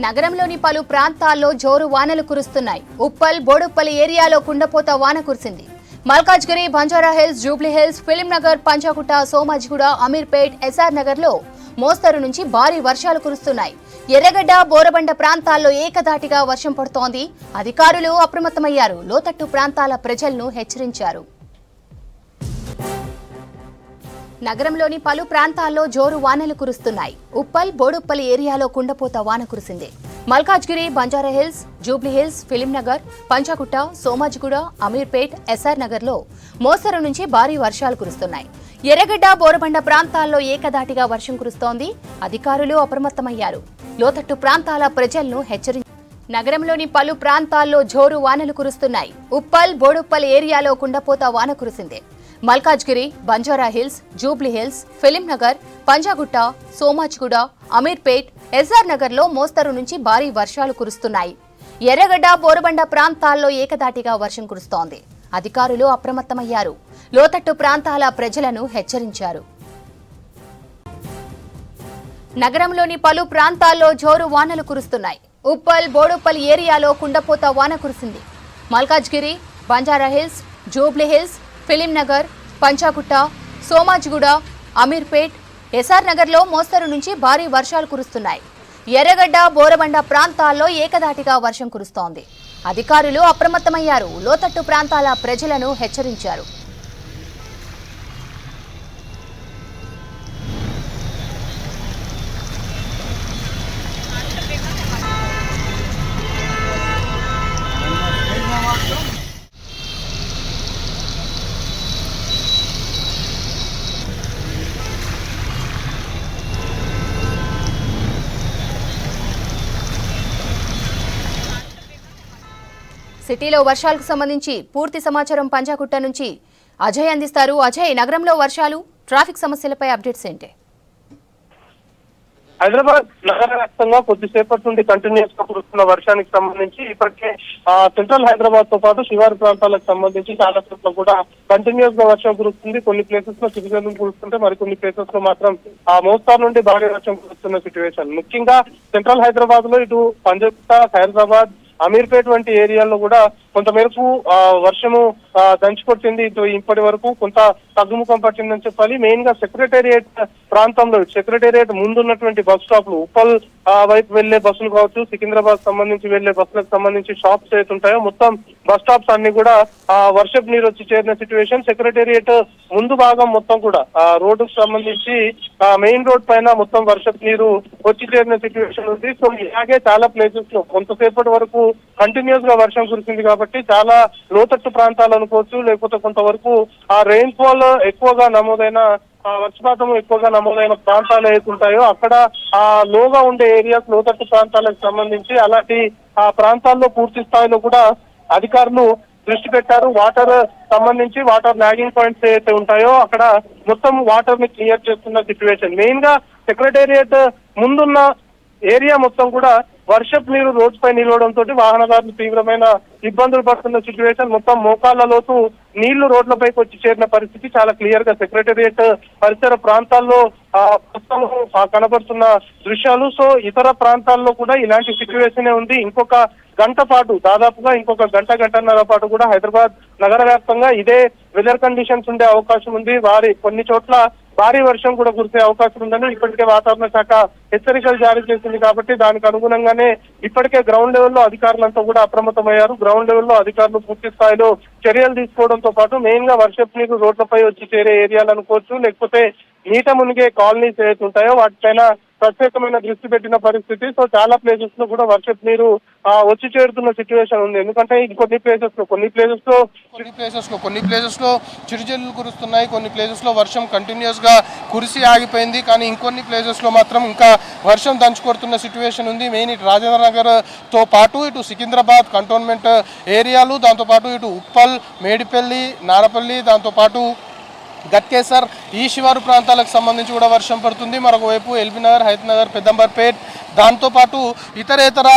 నగరంలోని పలు ప్రాంతాల్లో జోరు వానలు కురుస్తున్నాయి. ఉప్పల్, బోడుప్పల్ ఏరియాలో కుండపోత వాన కురిసింది. Malkajgiri, Banjara Hills, Jubilee Hills, Film Nagar, Panjagutta, Somajiguda, Ameerpet, SR నగర్లో మోస్తరు నుంచి భారీ వర్షాలు కురుస్తున్నాయి. ఎర్రగడ్డ, బోరబండ ప్రాంతాల్లో ఏకధాటిగా వర్షం పడుతోంది. అధికారులు అప్రమత్తమయ్యారు. లోతట్టు ప్రాంతాల ప్రజలను హెచ్చరించారు. నగరంలోని పలు ప్రాంతాల్లో జోరు వానలు కురుస్తున్నాయి. ఉప్పల్, బోడుప్పల్ ఏరియాలో కుండపోత వాన కురిసింది. Malkajgiri, Banjara Hills, Jubilee Hills, Film Nagar, Panjagutta, Somajiguda, Ameerpet, SR నగర్లో మోస్తరు నుంచి భారీ వర్షాలు కురుస్తున్నాయి. ఎర్రగడ్డ, బోరబండ ప్రాంతాల్లో ఏకధాటిగా వర్షం కురుస్తోంది. అధికారులు అప్రమత్తమయ్యారు. లోతట్టు ప్రాంతాల ప్రజలను హెచ్చరించారు. నగరంలోని పలు ప్రాంతాల్లో జోరు వానలు కురుస్తున్నాయి. ఉప్పల్, బోడుప్పల్ ఏరియాలో కుండపోత వాన కురిసింది. Malkajgiri, Banjara Hills, Jubilee Hills, Film Nagar, Panjagutta, Somajiguda, Ameerpet, SR నగర్లో మోస్తరు నుంచి భారీ వర్షాలు కురుస్తున్నాయి. ఎర్రగడ్డ, బోరబండ ప్రాంతాల్లో ఏకధాటిగా వర్షం కురుస్తోంది. అధికారులు అప్రమత్తమయ్యారు. లోతట్టు ప్రాంతాల ప్రజలను హెచ్చరించారు. నగరంలోని పలు ప్రాంతాల్లో జోరు వానలు కురుస్తున్నాయి. ఉప్పల్, బోడుప్పల్ ఏరియాలో కుండపోత వాన కురిసింది. Malkajgiri, Banjara Hills, Jubilee Hills, Film Nagar, Panjagutta, Somajiguda, Ameerpet, SR నగర్లో మోస్తరు నుంచి భారీ వర్షాలు కురుస్తున్నాయి. ఎర్రగడ్డ, బోరబండ ప్రాంతాల్లో ఏకధాటిగా వర్షం కురుస్తోంది. అధికారులు అప్రమత్తమయ్యారు. లోతట్టు ప్రాంతాల ప్రజలను హెచ్చరించారు. సిటీలో వర్షాలకు సంబంధించి పూర్తి సమాచారం పంజాగుట్ట నుంచి అజయ్ అందిస్తారు. అజయ్, నగరంలో వర్షాలు, ట్రాఫిక్ సమస్యలపై అప్డేట్స్ ఏంటి? హైదరాబాద్ నగర వ్యాప్తంగా కొద్దిసేపటి నుండి కంటిన్యూస్ గా కురుస్తున్న వర్షానికి సంబంధించి ఇప్పటికే సెంట్రల్ హైదరాబాద్ తో పాటు శివారు ప్రాంతాలకు సంబంధించి చాలా చోట్ల కూడా కంటిన్యూస్ గా వర్షం కురుస్తుంది. కొన్ని ప్లేసెస్ లో చిరుజల్లు కురుస్తుంటే మరికొన్ని ప్లేసెస్ లో మాత్రం మోస్తారు నుండి భారీ వర్షం కురుస్తున్న సిచ్యువేషన్. ముఖ్యంగా సెంట్రల్ హైదరాబాద్ లో ఇటు పంజాగుట్ట, ఖైరతాబాద్, అమీర్పేట్ వంటి ఏరియాల్లో కూడా కొంతమేరకు వర్షము దంచుకొట్టింది. ఇప్పటి వరకు కొంత తగ్గుముఖం పట్టిందని చెప్పాలి. మెయిన్ గా సెక్రటేరియట్ ప్రాంతంలో, సెక్రటేరియట్ ముందున్నటువంటి బస్ స్టాప్లు, ఉప్పల్ వైపు వెళ్లే బస్సులు కావచ్చు, సికింద్రాబాద్ సంబంధించి వెళ్లే బస్సులకు సంబంధించి షాప్స్ ఏతుంటాయో మొత్తం బస్ స్టాప్స్ అన్ని కూడా వర్షపు నీరు వచ్చి చేరిన సిచ్యువేషన్. సెక్రటేరియట్ ముందు భాగం మొత్తం కూడా రోడ్డుకు సంబంధించి మెయిన్ రోడ్ పైన మొత్తం వర్షపు నీరు వచ్చి చేరిన సిచ్యువేషన్ ఉంది. సో ఇలాగే చాలా ప్లేసెస్ లో కొంతసేపటి వరకు కంటిన్యూస్ గా వర్షం కురిసింది కాబట్టి చాలా లోతట్టు ప్రాంతాలు అనుకోవచ్చు, లేకపోతే కొంతవరకు రెయిన్ ఫాల్ ఎక్కువగా నమోదైన, వర్షపాతం ఎక్కువగా నమోదైన ప్రాంతాలు ఏతుంటాయో అక్కడ లోగా ఉండే ఏరియాస్, లోతట్టు ప్రాంతాలకు సంబంధించి అలాంటి ప్రాంతాల్లో పూర్తి స్థాయిలో కూడా అధికారులు దృష్టి పెట్టారు. వాటర్ సంబంధించి వాటర్ ల్యాగింగ్ పాయింట్స్ ఏవైతే ఉంటాయో అక్కడ మొత్తం వాటర్ ని క్లియర్ చేస్తున్న సిచ్యువేషన్. మెయిన్ గా సెక్రటేరియట్ ముందున్న ఏరియా మొత్తం కూడా వర్షపు నీరు రోడ్డుపై నిలవడంతో వాహనదారులు తీవ్రమైన ఇబ్బందులు పడుతున్న సిచ్యువేషన్. మొత్తం మోకాళ్ల లోతు నీళ్లు రోడ్లపైకి వచ్చి చేరిన పరిస్థితి చాలా క్లియర్ గా సెక్రటేరియట్ పరిసర ప్రాంతాల్లో ప్రస్తుతం కనబడుతున్న దృశ్యాలు. సో ఇతర ప్రాంతాల్లో కూడా ఇలాంటి సిచ్యువేషన్ ఉంది. ఇంకొక గంట పాటు, దాదాపుగా ఇంకొక గంటన్నర పాటు కూడా హైదరాబాద్ నగర వ్యాప్తంగా ఇదే వెదర్ కండిషన్స్ ఉండే అవకాశం ఉంది. కొన్ని చోట్ల భారీ వర్షం కూడా కురిసే అవకాశం ఉందని ఇప్పటికే వాతావరణ శాఖ హెచ్చరికలు జారీ చేసింది. కాబట్టి దానికి అనుగుణంగానే ఇప్పటికే గ్రౌండ్ లెవెల్లో అధికారులంతా కూడా అప్రమత్తమయ్యారు. గ్రౌండ్ లెవెల్లో అధికారులు పూర్తి స్థాయిలో చర్యలు తీసుకోవడంతో పాటు మెయిన్ గా వర్షపు నీరు రోడ్లపై వచ్చి చేరే ఏరియాలు అనుకోవచ్చు, లేకపోతే నీట మునిగే కాలనీస్ ఏవైతే ఉంటాయో వాటిపైన ప్రత్యేకమైన దృష్టి పెట్టిన పరిస్థితి. సో చాలా ప్లేసెస్ లో కూడా వర్షపు నీరు వచ్చి చేరుతున్న సిచ్యువేషన్ ఉంది. ఎందుకంటే కొన్ని ప్లేసెస్ లో చిరుజల్లు కురుస్తున్నాయి, కొన్ని ప్లేసెస్ లో వర్షం కంటిన్యూస్ గా కురిసి ఆగిపోయింది. కానీ ఇంకొన్ని ప్లేసెస్ లో మాత్రం ఇంకా వర్షం దంచుకొడుతున్న సిచ్యువేషన్ ఉంది. మెయిన్ ఇటు రాజేంద్ర నగర్ తో పాటు ఇటు సికింద్రాబాద్ కంటోన్మెంట్ ఏరియాలు, దాంతోపాటు ఇటు ఉప్పల్, మేడిపల్లి, నారపల్లి, దాంతోపాటు గట్కేసర్ ఈ శివారు ప్రాంతాలకు సంబంధించి కూడా వర్షం పడుతుంది. మరొకవైపు ఎల్బీ నగర్, హైత్ నగర్, పెద్దంబర్పేట్, దాంతోపాటు ఇతరేతర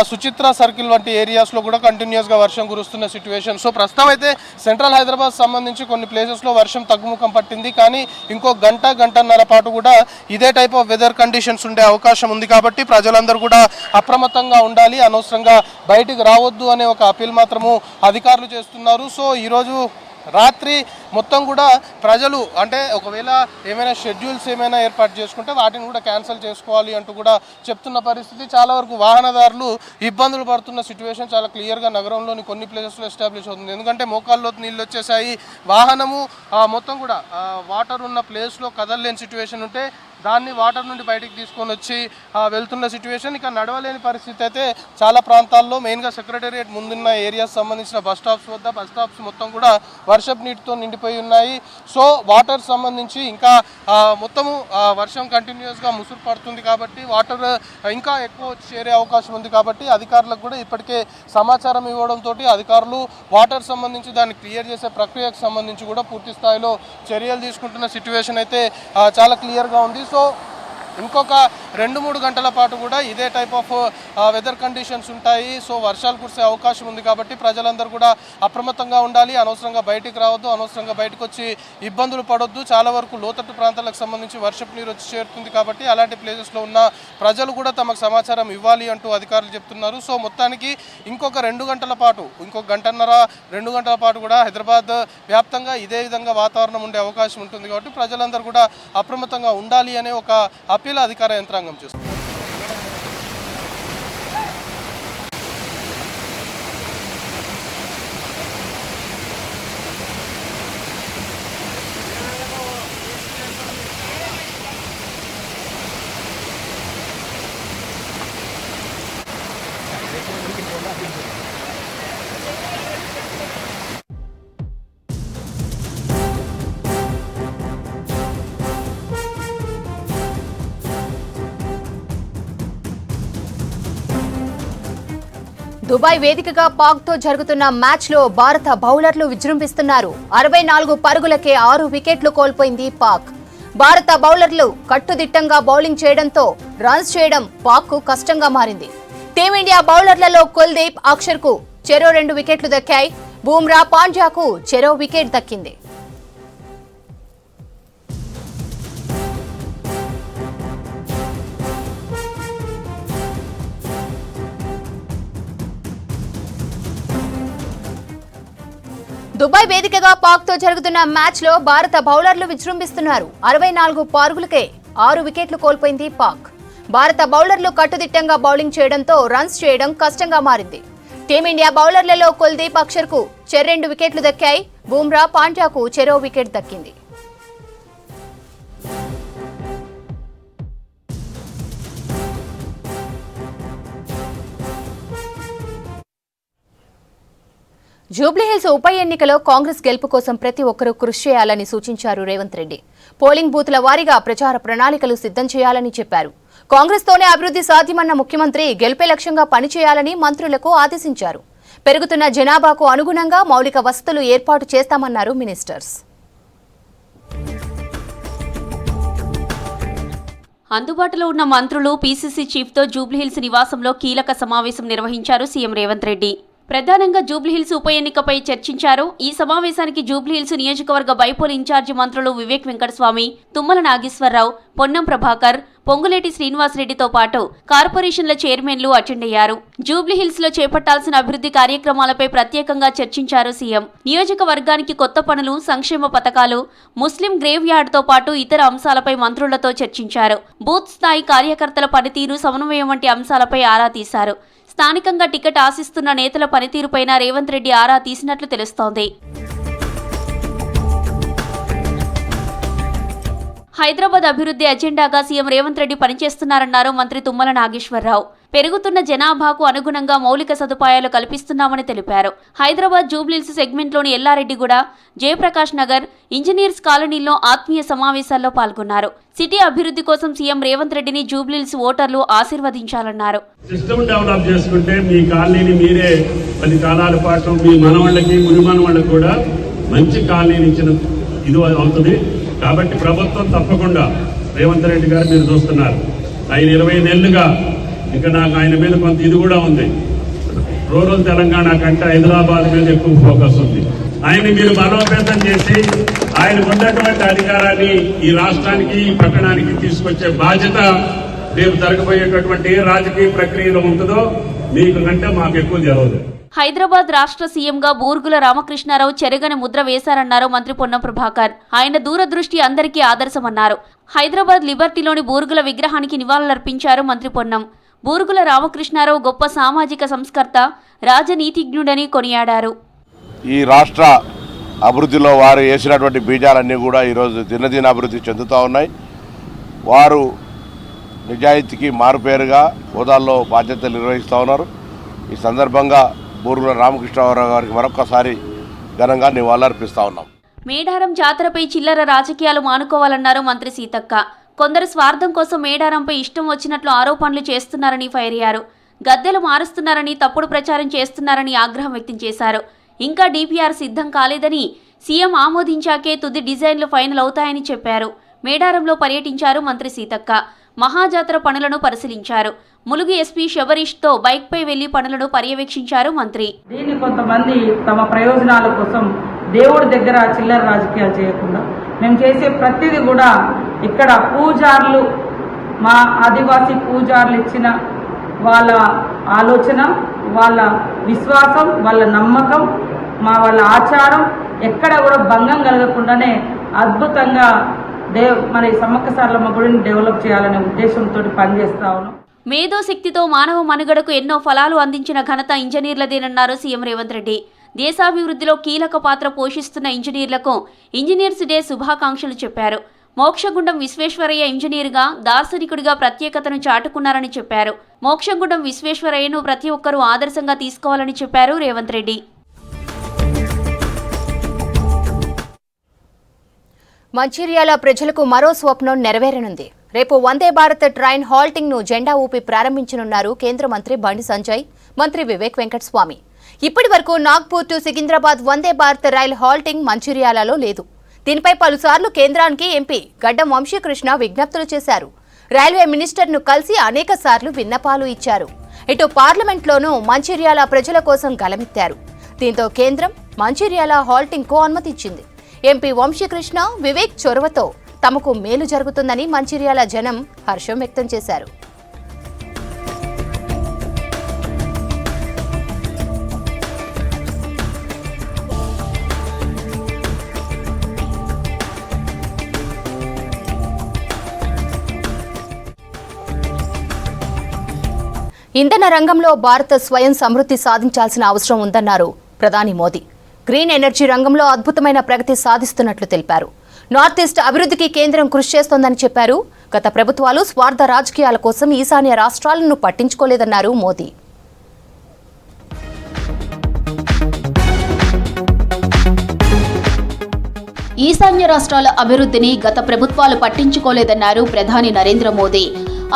సుచిత్ర సర్కిల్ వంటి ఏరియాస్లో కూడా కంటిన్యూస్గా వర్షం కురుస్తున్న సిచ్యువేషన్. సో ప్రస్తుతం అయితే సెంట్రల్ హైదరాబాద్ సంబంధించి కొన్ని ప్లేసెస్లో వర్షం తగ్గుముఖం పట్టింది. కానీ ఇంకో గంటన్నర పాటు కూడా ఇదే టైప్ ఆఫ్ వెదర్ కండిషన్స్ ఉండే అవకాశం ఉంది. కాబట్టి ప్రజలందరూ కూడా అప్రమత్తంగా ఉండాలి, అనవసరంగా బయటికి రావద్దు అనే ఒక అపీల్ మాత్రము అధికారులు చేస్తున్నారు. సో ఈరోజు రాత్రి మొత్తం కూడా ప్రజలు అంటే ఒకవేళ ఏమైనా షెడ్యూల్స్ ఏమైనా ఏర్పాటు చేసుకుంటే వాటిని కూడా క్యాన్సిల్ చేసుకోవాలి అంటూ కూడా చెప్తున్న పరిస్థితి. చాలా వరకు వాహనదారులు ఇబ్బందులు పడుతున్న సిచ్యువేషన్ చాలా క్లియర్గా నగరంలోని కొన్ని ప్లేసెస్లో ఎస్టాబ్లిష్ అవుతుంది. ఎందుకంటే మోకాల్లో నీళ్ళు వచ్చేసాయి, వాహనము మొత్తం కూడా వాటర్ ఉన్న ప్లేస్లో కదలలేని సిచ్యువేషన్ ఉంటే దాన్ని వాటర్ నుండి బయటికి తీసుకొని వచ్చి వెళ్తున్న సిచ్యువేషన్. ఇక నడవలేని పరిస్థితి అయితే చాలా ప్రాంతాల్లో, మెయిన్గా సెక్రటేరియట్ ముందున్న ఏరియాస్ సంబంధించిన బస్ స్టాప్స్ మొత్తం కూడా వర్షపు నీటితో నిండిపోయి ఉన్నాయి. సో వాటర్ సంబంధించి ఇంకా మొత్తము వర్షం కంటిన్యూస్గా ముసురు పడుతుంది కాబట్టి వాటర్ ఇంకా ఎక్కువ చేరే అవకాశం ఉంది. కాబట్టి అధికారులకు కూడా ఇప్పటికే సమాచారం ఇవ్వడంతో అధికారులు వాటర్ సంబంధించి దాన్ని క్లియర్ చేసే ప్రక్రియకు సంబంధించి కూడా పూర్తి స్థాయిలో చర్యలు తీసుకుంటున్న సిచ్యువేషన్ అయితే చాలా క్లియర్గా ఉంది. సో ఇంకొక 2-3 గంటల పాటు కూడా ఇదే టైప్ ఆఫ్ వెదర్ కండిషన్స్ ఉంటాయి. సో వర్షాలు కురిసే అవకాశం ఉంది. కాబట్టి ప్రజలందరూ కూడా అప్రమత్తంగా ఉండాలి, అనవసరంగా బయటికి రావద్దు, అనవసరంగా బయటకు వచ్చి ఇబ్బందులు పడొద్దు. చాలా వరకు లోతట్టు ప్రాంతాలకు సంబంధించి వర్షపు నీరు వచ్చి చేరుతుంది. కాబట్టి అలాంటి ప్లేసెస్లో ఉన్న ప్రజలు కూడా తమకు సమాచారం ఇవ్వాలి అంటూ అధికారులు చెప్తున్నారు. సో మొత్తానికి ఇంకొక 2 గంటల పాటు, ఇంకొక 2 గంటల పాటు కూడా హైదరాబాద్ వ్యాప్తంగా ఇదే విధంగా వాతావరణం ఉండే అవకాశం ఉంటుంది. కాబట్టి ప్రజలందరూ కూడా అప్రమత్తంగా ఉండాలి అనే ఒక అపీల్ అధికార యంత్రాంగం చేస్తుంది. దుబాయ్ వేదికగా పాక్తో జరుగుతున్న మ్యాచ్లో భారత బౌలర్లు విజృంభిస్తున్నారు. 64 పరుగులకే 6 వికెట్లు కోల్పోయింది పాక్. భారత బౌలర్లు కట్టుదిట్టంగా బౌలింగ్ చేయడంతో రన్స్ చేయడం పాక్కు కష్టంగా మారింది. టీమిండియా బౌలర్లలో కుల్దీప్, అక్షర్కు చెరో 2 వికెట్లు దక్కాయి. బూమ్రా, పాండ్యాకు చెరో వికెట్ దక్కింది. దుబాయ్ వేదికగా పాక్తో జరుగుతున్న మ్యాచ్లో భారత బౌలర్లు విజృంభిస్తున్నారు. 64 పరుగులకే 6 వికెట్లు కోల్పోయింది పాక్. భారత బౌలర్లు కట్టుదిట్టంగా బౌలింగ్ చేయడంతో రన్స్ చేయడం కష్టంగా మారింది. టీమిండియా బౌలర్లలో కుల్దీప్, అక్షర్కు చెరో 2 వికెట్లు దక్కాయి. బూమ్రా, పాండ్యాకు చెరో వికెట్ దక్కింది. జూబ్లీహిల్స్ ఉప ఎన్నికలో కాంగ్రెస్ గెలుపు కోసం ప్రతి ఒక్కరూ కృషి చేయాలని సూచించారు రేవంత్ రెడ్డి. పోలింగ్ బూత్ల వారీగా ప్రచార ప్రణాళికలు సిద్ధం చేయాలని చెప్పారు. కాంగ్రెస్తోనే అభివృద్ధి సాధ్యమన్న ముఖ్యమంత్రి గెలుపే లక్ష్యంగా పనిచేయాలని మంత్రులకు ఆదేశించారు. పెరుగుతున్న జనాభాకు అనుగుణంగా మౌలిక వసతులు ఏర్పాటు చేస్తామన్నారు మినిస్టర్స్. అందుబాటులో ఉన్న మంత్రులు, పీసీసీ చీఫ్తో జూబ్లీహిల్స్ నివాసంలో కీలక సమావేశం నిర్వహించారు సీఎం రేవంత్ రెడ్డి. ప్రధానంగా జూబ్లీహిల్స్ ఉప ఎన్నికపై చర్చించారు. ఈ సమావేశానికి జూబ్లీహిల్స్ నియోజకవర్గ బైపోల్ ఇన్ఛార్జి మంత్రులు వివేక్ వెంకటస్వామి, తుమ్మల నాగేశ్వరరావు, పొన్నం ప్రభాకర్, పొంగులేటి శ్రీనివాసరెడ్డితో పాటు కార్పొరేషన్ల చైర్మన్లు అటెండ్ అయ్యారు. జూబ్లీహిల్స్ లో చేపట్టాల్సిన అభివృద్ధి కార్యక్రమాలపై ప్రత్యేకంగా చర్చించారు సీఎం. నియోజకవర్గానికి కొత్త పనులు, సంక్షేమ పథకాలు, ముస్లిం గ్రేవ్ యార్డ్తో పాటు ఇతర అంశాలపై మంత్రులతో చర్చించారు. బూత్ స్థాయి కార్యకర్తల పనితీరు, సమన్వయం వంటి అంశాలపై ఆరా తీశారు. స్థానికంగా టికెట్ ఆశిస్తున్న నేతల పనితీరుపైన రేవంత్ రెడ్డి ఆరా తీసినట్లు తెలుస్తోంది. హైదరాబాద్ అభివృద్ధి ఎజెండాగా సీఎం రేవంత్ రెడ్డి పనిచేస్తున్నారన్నారు మంత్రి తుమ్మల నాగేశ్వరరావు. పెరుగుతున్న జనాభాకు అనుగుణంగా మౌలిక సదుపాయాలు కల్పిస్తున్నామని తెలిపారు. హైదరాబాద్ జూబ్లీహిల్స్ సెగ్మెంట్లోని ఎల్లారెడ్డిగూడ, జయప్రకాష్ నగర్, ఇంజనీర్స్ కాలనీలో ఆత్మీయ సమావేశాల్లో పాల్గొన్నారు. సిటీ అభివృద్ధి కోసం సీఎం రేవంత్ రెడ్డిని జూబ్లీహిల్స్ ఓటర్లు ఆశీర్వదించాలన్నారు. సిస్టమ్ డెవలప్ చేసుకుంటే మీ కాలనీని మీరే 10 కాలాల పాటు మీ మనవాళ్ళకి, ముని మనవాళ్ళకి కూడా మంచి కాలనీని ఇచ్చిన ఇది అవుతుంది. కాబట్టి ప్రభుత్వం తప్పకుండా రేవంత్ రెడ్డి గారు మీరు చూస్తున్నారు, ఆయన 20 ఏళ్ళుగా ఇక నాకు ఆయన మీద కొంత ఇది కూడా ఉంది. రూరల్ తెలంగాణ కంటే హైదరాబాద్ మీద ఎక్కువ ఫోకస్ ఉంది. ఆయన మీరు బలోపేతం చేసి ఆయనకు ఉన్నటువంటి అధికారాన్ని ఈ రాష్ట్రానికి ఈ పట్టణానికి తీసుకొచ్చే బాధ్యత రేపు జరగబోయేటటువంటి ఏ రాజకీయ ప్రక్రియలో ఉంటుందో మీకు కంటే మాకు ఎక్కువ తెలియదు. హైదరాబాద్ రాష్ట్ర సీఎంగా బూర్గుల రామకృష్ణారావు చెరగని ముద్ర వేశారన్నారు మంత్రి పొన్నం ప్రభాకర్. ఆయన దూరదృష్టి అందరికీ ఆదర్శమన్నారు. హైదరాబాద్ లిబర్టీలోని బూర్గుల విగ్రహానికి నివాళులర్పించారు మంత్రి పొన్నం. బూర్గుల రామకృష్ణారావు గొప్ప సామాజిక సంస్కర్త, రాజనీతిజ్ఞుడని కొనియాడారు. ఈ రాష్ట్ర అభివృద్ధిలో వారు వేసినటువంటి బీజాలన్నీ కూడా ఈరోజు దినదిన అభివృద్ధి చెందుతూ ఉన్నాయి. వారు నిజాయితీకి మారుపేరుగా హోదాల్లో బాధ్యతలు నిర్వహిస్తూ ఉన్నారు. ఈ సందర్భంగా బూర్గుల రామకృష్ణారావు గారికి మరొకసారి ఘనంగా నివాళులర్పిస్తా ఉన్నాం. మేడారం జాతరపై చిల్లర రాజకీయాలు మానుకోవాలన్నారు మంత్రి సీతక్క. కొందరు స్వార్థం కోసం మేడారంపై ఇష్టం వచ్చినట్లు ఆరోపణలు చేస్తున్నారని ఫైర్ అయ్యారు. గద్దెలు మారుస్తున్నారని, తప్పుడు ప్రచారం చేస్తున్నారని ఆగ్రహం వ్యక్తం చేశారు. ఇంకా డీపీఆర్ సిద్ధం కాలేదని, సీఎం ఆమోదించాకే తుది డిజైన్లు ఫైనల్ అవుతాయని చెప్పారు. మేడారంలో పర్యటించారు మంత్రి సీతక్క. మహాజాతర పనులను పరిశీలించారు. ములుగు ఎస్పీ శబరీష్తో బైక్పై వెళ్లి పనులను పర్యవేక్షించారు మంత్రి. దీన్ని కొంతమంది తమ ప్రయోజనాల కోసం దేవుడి దగ్గర చిల్లర రాజకీయాలు చేయకుండా మేము చేసే ప్రతిదీ కూడా ఇక్కడ పూజారులు, మా ఆదివాసీ పూజారులు ఇచ్చిన వాళ్ళ ఆలోచన, వాళ్ళ విశ్వాసం, వాళ్ళ నమ్మకం, వాళ్ళ ఆచారం ఎక్కడ కూడా భంగం కలగకుండానే అద్భుతంగా మన సమ్మక్క సారలమ్మ గుడిని డెవలప్ చేయాలనే ఉద్దేశంతో పనిచేస్తా ఉన్నాం. మేధోశక్తితో మానవ మనుగడకు ఎన్నో ఫలాలు అందించిన ఘనత ఇంజనీర్లదేనన్నారు సీఎం రేవంత్ రెడ్డి. దేశాభివృద్ధిలో కీలక పాత్ర పోషిస్తున్న ఇంజనీర్లకు ఇంజనీర్స్ డే శుభాకాంక్షలు చెప్పారు. మోక్షగుండం విశ్వేశ్వరయ్య ఇంజనీర్గా, దార్శనికుడిగా ప్రత్యేకతను చాటుకున్నారని చెప్పారు. మోక్షగుండం విశ్వేశ్వరయ్యను ప్రతి ఒక్కరూ ఆదర్శంగా తీసుకోవాలని చెప్పారు రేవంత్ రెడ్డి. మంచిర్యాల ప్రజలకు మరో స్వప్నం నెరవేరనుంది. రేపు వందే భారత్ ట్రైన్ హాల్టింగ్ ను జెండా ఊపి ప్రారంభించనున్నారు కేంద్ర మంత్రి బండి సంజయ్, మంత్రి వివేక్ వెంకటస్వామి. ఇప్పటి వరకు Nagpur to Secunderabad Vande Bharat rail halting మంచిర్యాలలో లేదు. దీనిపై పలుసార్లు కేంద్రానికి ఎంపీ గడ్డం వంశీకృష్ణ విజ్ఞప్తులు చేశారు. రైల్వే మినిస్టర్ను కలిసి అనేక సార్లు విన్నపాలు ఇచ్చారు. ఇటు పార్లమెంట్లోనూ మంచిర్యాల ప్రజల కోసం గలమెత్తారు. దీంతో కేంద్రం మంచిర్యాల హాల్టింగ్ కు అనుమతి ఇచ్చింది. ఎంపీ వంశీకృష్ణ, వివేక్ చొరవతో తమకు మేలు జరుగుతుందని మంచిర్యాల జనం హర్షం వ్యక్తం చేశారు. ఇంధన రంగంలో భారత్ స్వయం సమృద్ధి సాధించాల్సిన అవసరం ఉందన్నారు ప్రధాని మోదీ. గ్రీన్ ఎనర్జీ రంగంలో అద్భుతమైన ప్రగతి సాధిస్తున్నట్లు తెలిపారు. నార్త్ ఈస్ట్ అభివృద్ధికి కేంద్రం కృషి చేస్తోందని చెప్పారు. గత ప్రభుత్వాలు స్వార్థ రాజకీయాల కోసం ఈశాన్య రాష్ట్రాలను పట్టించుకోలేదన్నారు మోదీ. ఈశాన్య రాష్ట్రాల అభివృద్ధిని గత ప్రభుత్వాలు పట్టించుకోలేదన్నారు ప్రధాని నరేంద్ర మోదీ.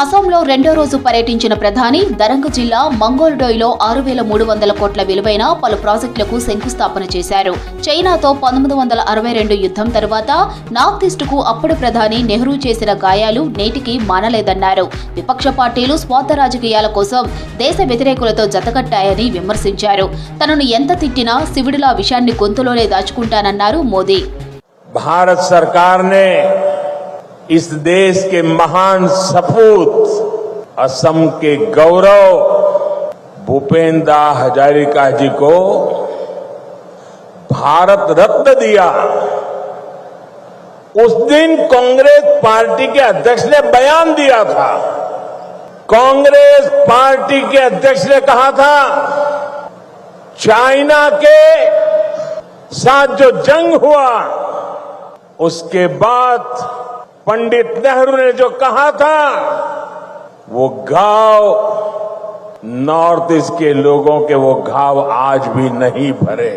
అసోంలో 2వ రోజు పర్యటించిన ప్రధాని దరంగ్ జిల్లా మంగోల్డోయ్లో 6,300 కోట్ల విలువైన పలు ప్రాజెక్టులకు శంకుస్థాపన చేశారు. చైనాతో 1962 యుద్ధం తర్వాత నార్త్ ఈస్టుకు అప్పటి ప్రధాని నెహ్రూ చేసిన గాయాలు నేటికి మానలేదన్నారు. విపక్ష పార్టీలు స్వార్థ రాజకీయాల కోసం దేశ వ్యతిరేకులతో జతకట్టాయని విమర్శించారు. తనను ఎంత తిట్టినా శివుడిలా విషయాన్ని గొంతులోనే దాచుకుంటానన్నారు మోదీ. भारत सरकार ने इस देश के महान सपूत असम के गौरव भूपेंद्र हजारिका जी को भारत रत्न दिया. उस दिन कांग्रेस पार्टी के अध्यक्ष ने बयान दिया था. कांग्रेस पार्टी के अध्यक्ष ने कहा था, चाइना के साथ जो जंग हुआ उसके बाद पंडित नेहरू ने जो कहा था वो घाव नॉर्थ ईस्ट के लोगों के वो घाव आज भी नहीं भरे.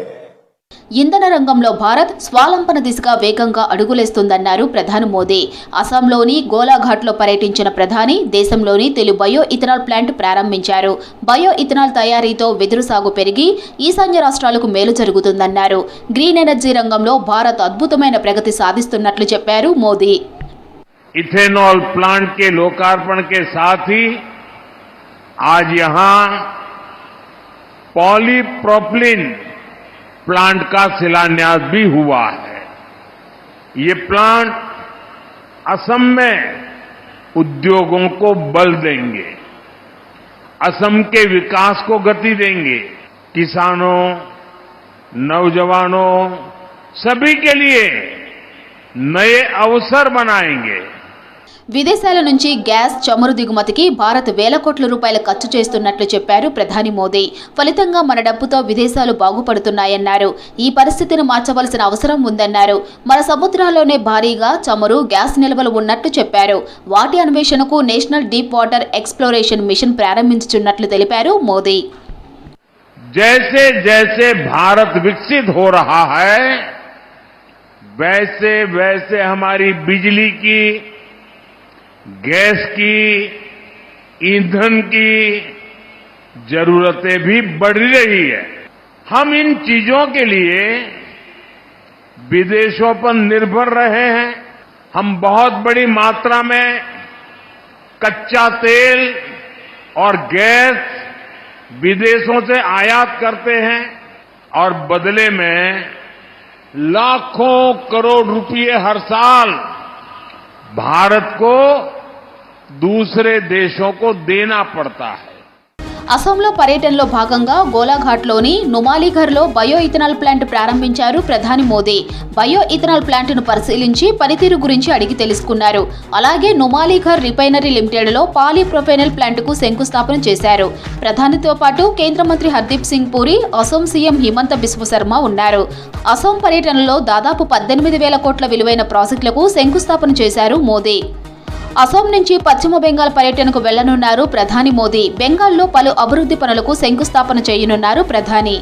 ఇంధన రంగంలో భారత్ స్వాలంబన దిశగా వేగంగా అడుగులేస్తుందన్నారు ప్రధాని మోదీ. అస్సాంలోని గోలాఘాట్లో పర్యటించిన ప్రధాని దేశంలోని తొలి బయో ఇథనాల్ ప్లాంట్ ప్రారంభించారు. బయో ఇథనాల్ తయారీతో వెదురు సాగు పెరిగి ఈశాన్య రాష్ట్రాలకు మేలు జరుగుతుందన్నారు. గ్రీన్ ఎనర్జీ రంగంలో భారత్ అద్భుతమైన ప్రగతి సాధిస్తున్నట్లు చెప్పారు మోదీ. इथेनॉल प्लांट के लोकार्पण के साथ ही आज यहां पॉलीप्रोपिलीन प्लांट का शिलान्यास भी हुआ है। ये प्लांट असम में उद्योगों को बल देंगे, असम के विकास को गति देंगे, किसानों, नौजवानों सभी के लिए नए अवसर बनाएंगे। విదేశాల నుంచి గ్యాస్, చమురు దిగుమతికి భారత్ వేల కోట్ల రూపాయలు ఖర్చు చేస్తున్నట్లు చెప్పారు ప్రధాని మోదీ. ఫలితంగా మన డబ్బుతో విదేశాలు బాగుపడుతున్నాయన్నారు. ఈ పరిస్థితిని మార్చవలసిన అవసరం ఉందన్నారు. మన సముద్రాల్లోనే భారీగా చమురు, గ్యాస్ నిల్వలు ఉన్నట్లు చెప్పారు. వాటి అన్వేషణకు national deep water exploration mission ప్రారంభించుచున్నట్లు తెలిపారు మోదీ. जैसे जैसे भारत विकसित हो रहा है वैसे वैसे हमारी बिजली की, गैस की, ईंधन की जरूरतें भी बढ़ रही है। हम इन चीजों के लिए विदेशों पर निर्भर रहे हैं। हम बहुत बड़ी मात्रा में कच्चा तेल और गैस विदेशों से आयात करते हैं और बदले में लाखों करोड़ रुपए हर साल भारत को दूसरे देशों को देना पड़ता है। అసోంలో పర్యటనలో భాగంగా గోలాఘాట్లోని నుమాలీఘర్లో బయో ఇథనాల్ ప్లాంట్ ప్రారంభించారు ప్రధాని మోదీ. బయో ఇథనాల్ ప్లాంట్ను పరిశీలించి పనితీరు గురించి అడిగి తెలుసుకున్నారు. అలాగే నుమాలీఘర్ రిఫైనరీ లిమిటెడ్లో పాలీప్రొఫెనల్ ప్లాంట్కు శంకుస్థాపన చేశారు. ప్రధానితో పాటు కేంద్ర మంత్రి హర్దీప్ సింగ్ పూరి, అసోం సీఎం హిమంత బిశ్వ శర్మ ఉన్నారు. అసోం పర్యటనలో దాదాపు 18,000 కోట్ల విలువైన ప్రాజెక్టులకు శంకుస్థాపన చేశారు మోదీ. అసోం నుంచి పశ్చిమ బెంగాల్ పర్యటనకు వెళ్లనున్నారు ప్రధాని మోదీ. బెంగాల్లో పలు అభివృద్ధి పనులకు శంకుస్థాపన చేయనున్నారు ప్రధాని.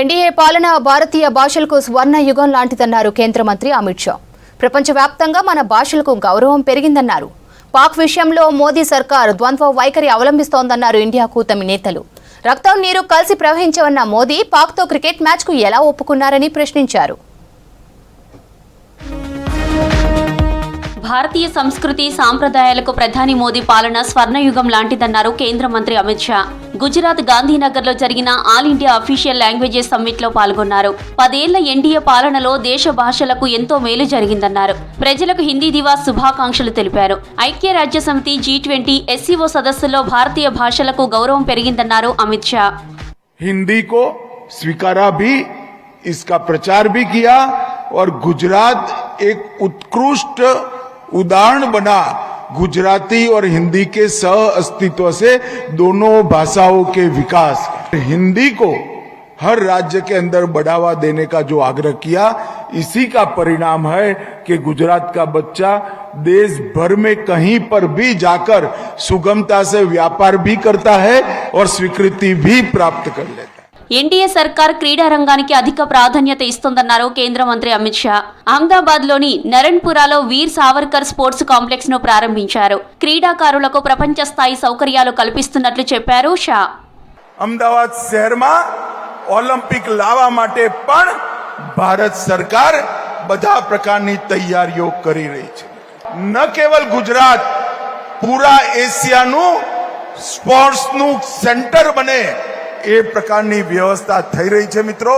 ఎన్డీఏ పాలన భారతీయ భాషలకు స్వర్ణ యుగం లాంటిదన్నారు కేంద్ర మంత్రి అమిత్ షా. ప్రపంచవ్యాప్తంగా మన భాషలకు గౌరవం పెరిగిందన్నారు. పాక్ విషయంలో మోదీ సర్కార్ ద్వంద్వ వైఖరి అవలంబిస్తోందన్నారు ఇండియా కూటమి నేతలు. రక్తం నీరు కలిసి ప్రవహించవన్న మోదీ పాక్తో క్రికెట్ మ్యాచ్కు ఎలా ఒప్పుకున్నారని ప్రశ్నించారు. భారతీయ సంస్కృతి సాంప్రదాయాలకు ప్రధాని మోదీ పాలన స్వర్ణయుగం లాంటిదన్నారు కేంద్ర మంత్రి అమిత్ షా. గుజరాత్ గాంధీనగర్లో జరిగిన ఆల్ ఇండియా అఫీషియల్ లాంగ్వేజెస్ సమ్మిట్లో పాల్గొన్నారు. 10 ఏళ్ల ఎన్డీఏ పాలనలో దేశ భాషలకు ఎంతో మేలు జరిగిందన్నారు. ప్రజలకు హిందీ దివాస్ శుభాకాంక్షలు తెలిపారు. ఐక్యరాజ్య సమితి G20 SCO సదస్సులో భారతీయ భాషలకు గౌరవం పెరిగిందన్నారు అమిత్ షా. हिंदी को स्वीकारा भी, इसका प्रचार भी किया और गुजरात एक उत्कृष्ट उदाहरण बना गुजराती और हिंदी के सह अस्तित्व से दोनों भाषाओं के विकास। हिंदी को हर राज्य के अंदर बढ़ावा देने का जो आग्रह किया, इसी का परिणाम है कि गुजरात का बच्चा देश भर में कहीं पर भी जाकर सुगमता से व्यापार भी करता है और स्वीकृति भी प्राप्त कर लेता है। ఎన్డీఏ సర్కార్ క్రీడా రంగానికి అధిక ప్రాధాన్యత ఇస్తోందన్నారు కేంద్ర మంత్రి అమిత్ షా. అహ్మదాబాద్లోని నరణ్పురాలో వీర్ సావర్కర్ స్పోర్ట్స్ కాంప్లెక్స్ ను ప్రారంభించారు. క్రీడాకారులకు ప్రపంచ స్థాయి సౌకర్యాలు కల్పిస్తున్నట్లు చెప్పారు షా. અમદાવાદ શહેરમાં ઓલિમ્પિક લાવવા માટે પણ ભારત સરકાર બધા પ્રકારની તૈયારીઓ કરી રહી છે. ન કેવલ ગુજરાત પૂરા એશિયાનું સ્પોર્ટ્સનું સેન્ટર બને એ પ્રકારની વ્યવસ્થા થઈ રહી છે મિત્રો.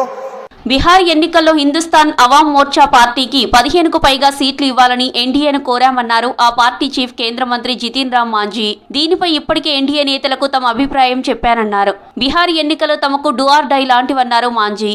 బీహార్ ఎన్నికల్లో హిందుస్థాన్ అవామ్ మోర్చా పార్టీకి 15కు పైగా సీట్లు ఇవ్వాలని ఎన్డీఏను కోరామన్నారు ఆ పార్టీ చీఫ్ కేంద్ర మంత్రి జితిన్ రామ్ మాంఝీ. దీనిపై ఇప్పటికే ఎన్డీఏ నేతలకు తమ అభిప్రాయం చెప్పారన్నారు. బీహార్ ఎన్నికలు తమకు డూ ఆర్ డై లాంటివన్నారు మాంఝీ.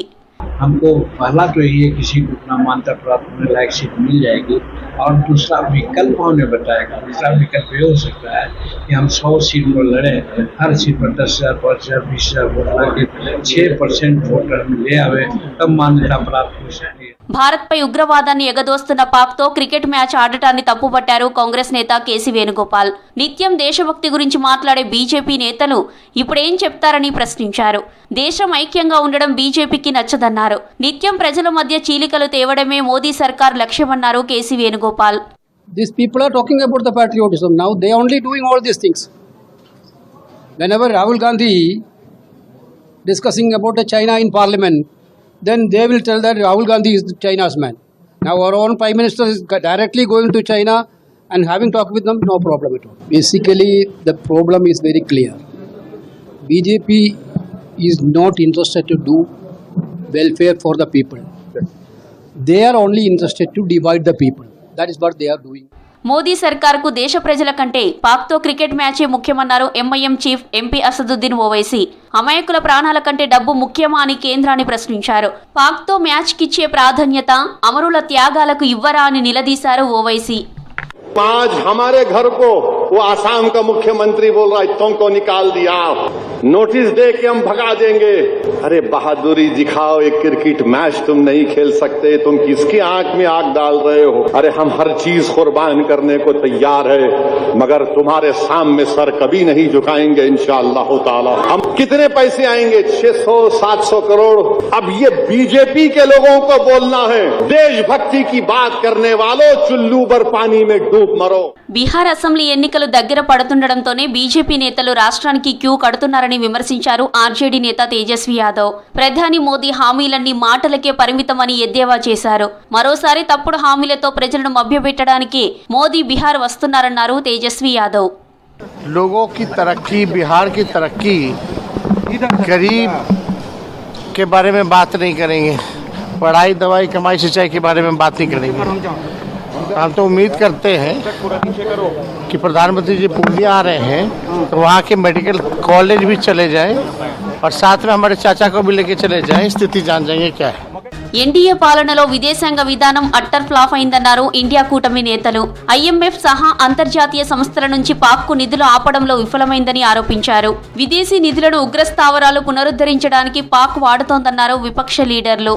हमको पहला तो ये किसी को नामांतर प्राप्त होने लायक सीट मिल जाएगी और दूसरा विकल्प हमने बताएगा. दूसरा विकल्प ये हो सकता है कि हम 100 सीट पर लड़े, हर सीट पर 10,000, 5,000, 20,000 वोट लगे 6% वोट हम ले आवे, तब मान्यता प्राप्त हो सकती है. భారత్పై ఉగ్రవాదాన్ని ఎగదోస్తున్న పాక్తో క్రికెట్ మ్యాచ్ ఆడటాన్ని తప్పుపట్టారు కాంగ్రెస్ నేత కేసీ వేణుగోపాల్. నిత్యం దేశభక్తి గురించి మాట్లాడే బీజేపీ నేతలు ఇప్పుడేం చెప్తారని ప్రశ్నించారు. దేశం ఐక్యంగా ఉండడం బీజేపీకి నచ్చదన్నారు. నిత్యం ప్రజల మధ్య చీలికలు తేవడమే మోదీ సర్కార్ లక్ష్యమన్నారు K C Venugopal. These people are talking about the patriotism. Now they are only doing all these things. Whenever Rahul Gandhi discussing about China in parliament, then they will tell that Rahul Gandhi is China's man. Now our own Prime Minister is directly going to China and having talked with them, no problem at all. Basically, the problem is very clear. BJP is not interested to do welfare for the people. They are only interested to divide the people. That is what they are doing. Modi సర్కార్కు దేశ ప్రజల కంటే పాక్తో cricket మ్యాచే ముఖ్యమన్నారు MIM chief MP Asaduddin Owaisi. అమాయకుల ప్రాణాల కంటే డబ్బు ముఖ్యమా అని కేంద్రాన్ని ప్రశ్నించారు. పాక్తో మ్యాచ్కిచ్చే ప్రాధాన్యత అమరుల త్యాగాలకు ఇవ్వరా అని నిలదీశారు ఓవైసీ. आज हमारे घर को वो आसाम का मुख्यमंत्री बोल रहा है तुमको निकाल दिया, नोटिस दे के हम भगा देंगे. अरे बहादुरी दिखाओ, एक क्रिकेट मैच तुम नहीं खेल सकते, तुम किसकी आंख में आग डाल रहे हो? अरे हम हर चीज कुर्बान करने को तैयार है, मगर तुम्हारे सामने सर कभी नहीं झुकाएंगे इंशाअल्लाह ताला. हम कितने पैसे आएंगे? 600-700 करोड़. अब ये बीजेपी के लोगों को बोलना है, देशभक्ति की बात करने वालों चुल्लू भर पानी में బీహార్ అసెంబ్లీ ఎన్నికలు దగ్గర పడుతుండటంతోనే బీజేపీ నేతలు రాష్ట్రానికి క్యూ కడుతున్నారని విమర్శించారు ఆర్జేడీ నేత తేజస్వి యాదవ్. ప్రధాని మోదీ హామీలన్నీ మాటలకే పరిమితమని ఎద్దేవా చేశారు. మరోసారి తప్పుడు హామీలతో ప్రజలను మభ్యపెట్టడానికి మోదీ బీహార్ వస్తున్నారన్నారు తేజస్వి యాదవ్. लोगों की तरक्की, बिहार की तरक्की, गरीब के बारे में बात नहीं करेंगे, पढ़ाई दवाई कमाई सिंचाई के बारे में बात नहीं करेंगे. हम तो उम्मीद करते हैं कि प्रधानमंत्री जी पूर्णिया आ रहे हैं तो वहाँ के मेडिकल कॉलेज भी चले जाएं और साथ में हमारे चाचा को भी लेके चले जाएं, स्थिति जान जाएंगे क्या है. ఎన్డీఏ పాలనలో విదేశాంగ విధానం అట్టర్ ఫ్లాప్ అయిందన్నారు ఇండియా కూటమి నేతలు. ఐఎంఎఫ్ సహా అంతర్జాతీయ సంస్థల నుంచి పాక్కు నిధులు ఆపడంలో విఫలమైందని ఆరోపించారు. విదేశీ నిధులను ఉగ్రస్థావరాలు పునరుద్ధరించడానికి పాక్ వాడుతోందన్నారు విపక్ష లీడర్లు.